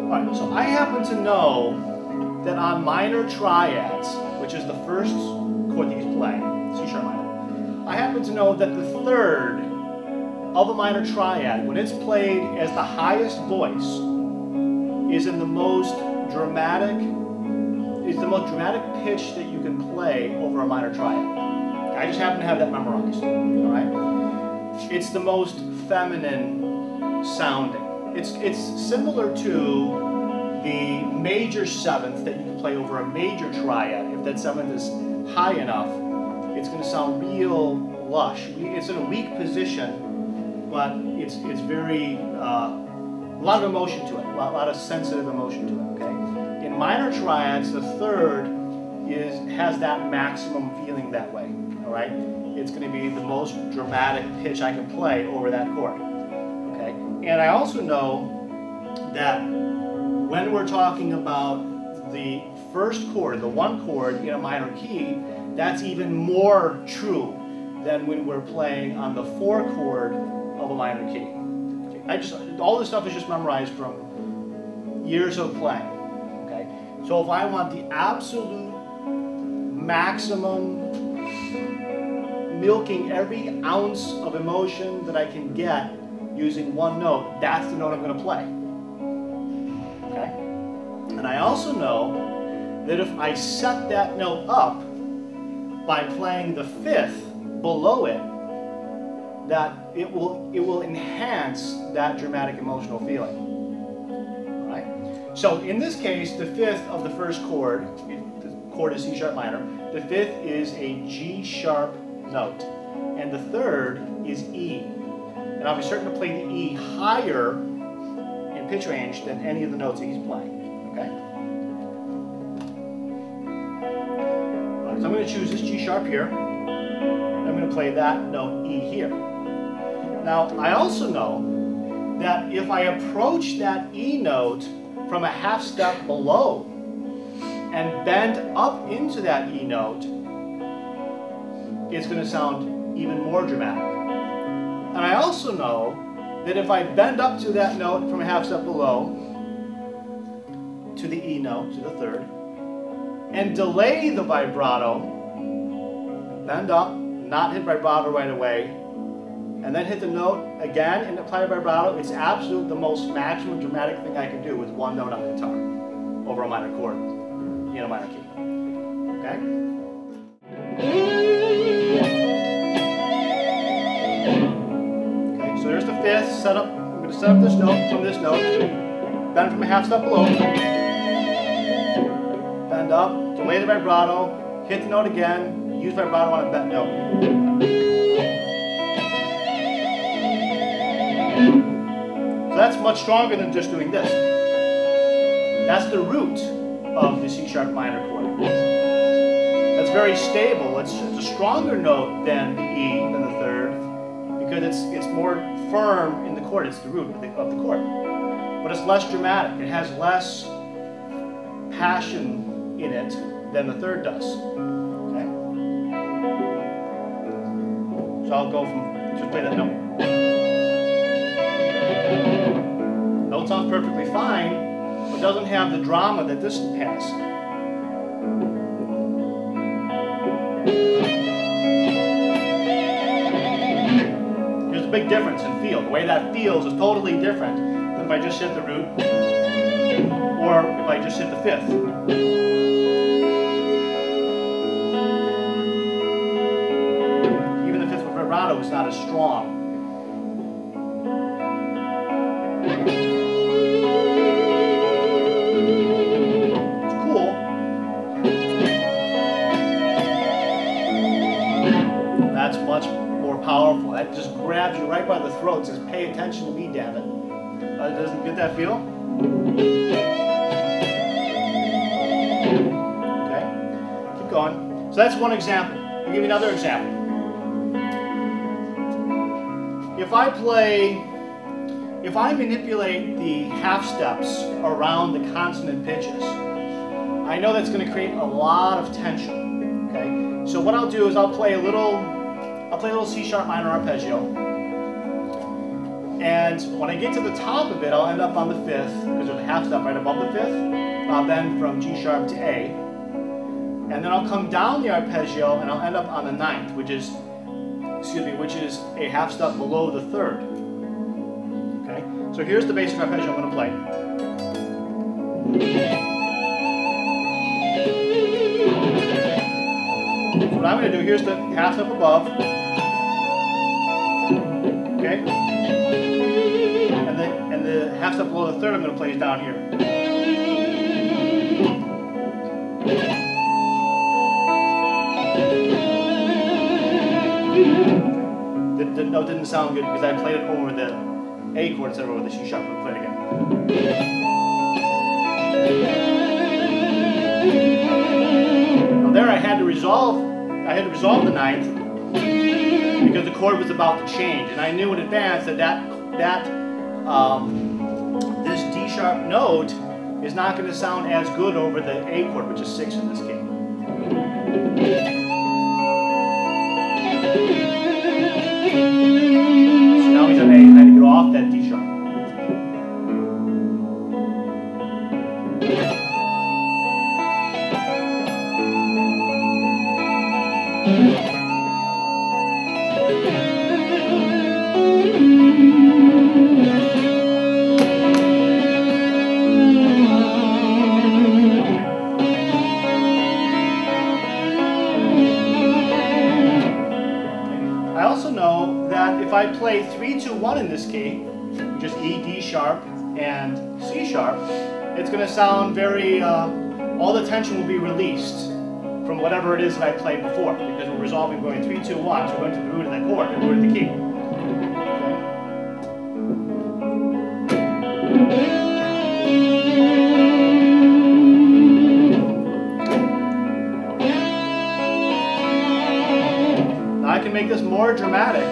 Alright, so I happen to know that on minor triads, which is the first chord that he's playing, C sharp minor, I happen to know that the third of a minor triad, when it's played as the highest voice, is in the most dramatic pitch that you can play over a minor triad. I just happen to have that memorized. All right? It's the most feminine sounding. It's similar to the major seventh that you can play over a major triad. If that seventh is high enough, it's going to sound real lush. It's in a weak position, but it's very a lot of emotion to it, a lot of sensitive emotion to it. Okay. In minor triads, the third has that maximum feeling that way. All right. It's going to be the most dramatic pitch I can play over that chord. Okay. And I also know that when we're talking about the first chord, the one chord in a minor key, that's even more true than when we're playing on the four chord of a minor key. All this stuff is just memorized from years of playing. Okay, so if I want the absolute maximum, milking every ounce of emotion that I can get using one note, that's the note I'm going to play. Okay, and I also know that if I set that note up by playing the fifth below it, that it will enhance that dramatic emotional feeling. All right? So in this case, the fifth of the first chord, the chord is C sharp minor, the fifth is a G sharp note, and the third is E. And I'll be certain to play the E higher in pitch range than any of the notes that he's playing. Okay? All right, so I'm going to choose this G sharp here. I'm going to play that note E here. Now, I also know that if I approach that E note from a half step below and bend up into that E note, it's going to sound even more dramatic. And I also know that if I bend up to that note from a half step below, to the E note, to the third, and delay the vibrato, bend up, not hit vibrato right away, and then hit the note again and apply vibrato, it's absolutely the most maximum dramatic thing I can do with one note on the guitar over a minor chord in a minor key. Okay? Okay, so there's the fifth set up. I'm going to set up this note from this note, bend from a half step below, bend up, delay the vibrato, hit the note again, use vibrato on a bent note. So that's much stronger than just doing this. That's the root of the C sharp minor chord. That's very stable. It's a stronger note than the E, than the third, because it's more firm in the chord. It's the root of the chord. But it's less dramatic. It has less passion in it than the third does. Okay? So I'll go from, just play that note. Note sounds perfectly fine, but doesn't have the drama that this has. There's a big difference in feel. The way that feels is totally different than if I just hit the root or if I just hit the fifth. Even the fifth with vibrato is not as strong. That's much more powerful. That just grabs you right by the throat, says, pay attention to me, damn it. Doesn't get that feel? Okay, keep going. So that's one example. I'll give you another example. If I manipulate the half steps around the consonant pitches, I know that's going to create a lot of tension. Okay, so what I'll do is I'll play a little C sharp minor arpeggio, And when I get to the top of it, I'll end up on the 5th, because there's a half step right above the 5th. I'll bend from G sharp to A. And then I'll come down the arpeggio, and I'll end up on the 9th, which is a half step below the 3rd. Okay? So here's the basic arpeggio I'm going to play. So what I'm going to do, here's the half step above. Okay? And the half step below the 3rd I'm going to play is down here. The note didn't sound good because I played it over the A chord instead of over the C sharp. I'll play it again. Now there I had to resolve the 9th because the chord was about to change, and I knew in advance that this D sharp note is not going to sound as good over the A chord, which is 6 in this key. So now he's on A, and I had to get off that D sharp. I also know that if I play 3-2-1 in this key, which is E, D sharp, and C sharp, it's going to sound very, all the tension will be released from whatever it is that I played before, because we're resolving going 3-2-1, so we're going to the root of that chord, the root of the key. Now I can make this more dramatic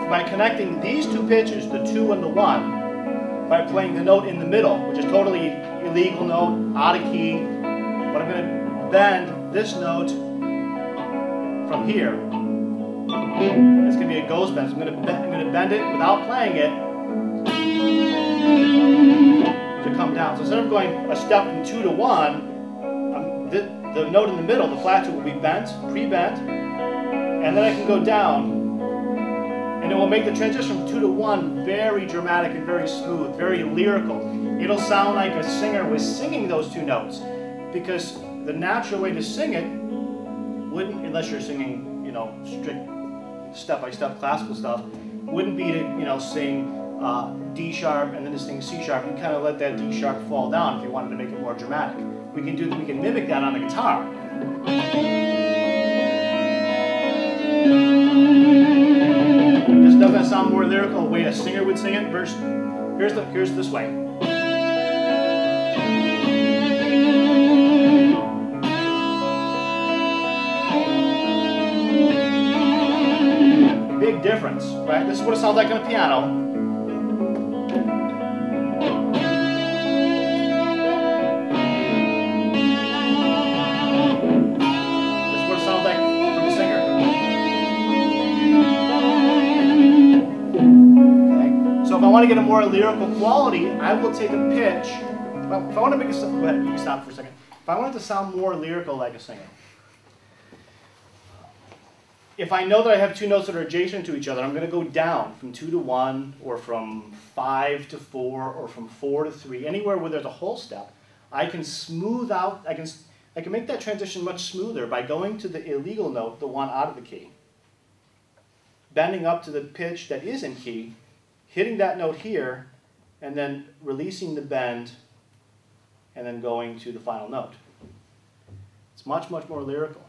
by connecting these two pitches, the 2 and the 1, by playing the note in the middle, which is totally illegal note, out of key. But I'm going to bend this note from here. It's going to be a ghost bend. So I'm going to bend it without playing it to come down. So instead of going a step from 2 to 1, the note in the middle, the flat 2, will be bent, pre-bent, and then I can go down. And it will make the transition from 2 to 1 very dramatic and very smooth, very lyrical. It'll sound like a singer was singing those two notes, because the natural way to sing it wouldn't, unless you're singing, you know, strict step-by-step classical stuff, wouldn't be to, sing D sharp and then to sing C sharp. You kind of let that D sharp fall down if you wanted to make it more dramatic. We can mimic that on the guitar. Doesn't that sound more lyrical, the way a singer would sing it? Here's this way. Big difference, right? This is what it sounds like on a piano. This is what it sounds like from a singer. So if I want to get a more lyrical quality, I will take a pitch. Well, if I want to make it, go ahead, you can stop for a second. If I want it to sound more lyrical like a singer, if I know that I have two notes that are adjacent to each other, I'm going to go down from 2 to 1, or from 5 to 4, or from 4 to 3, anywhere where there's a whole step. I can smooth out, I can make that transition much smoother by going to the illegal note, the one out of the key, bending up to the pitch that is in key, hitting that note here, and then releasing the bend, and then going to the final note. It's much, much more lyrical.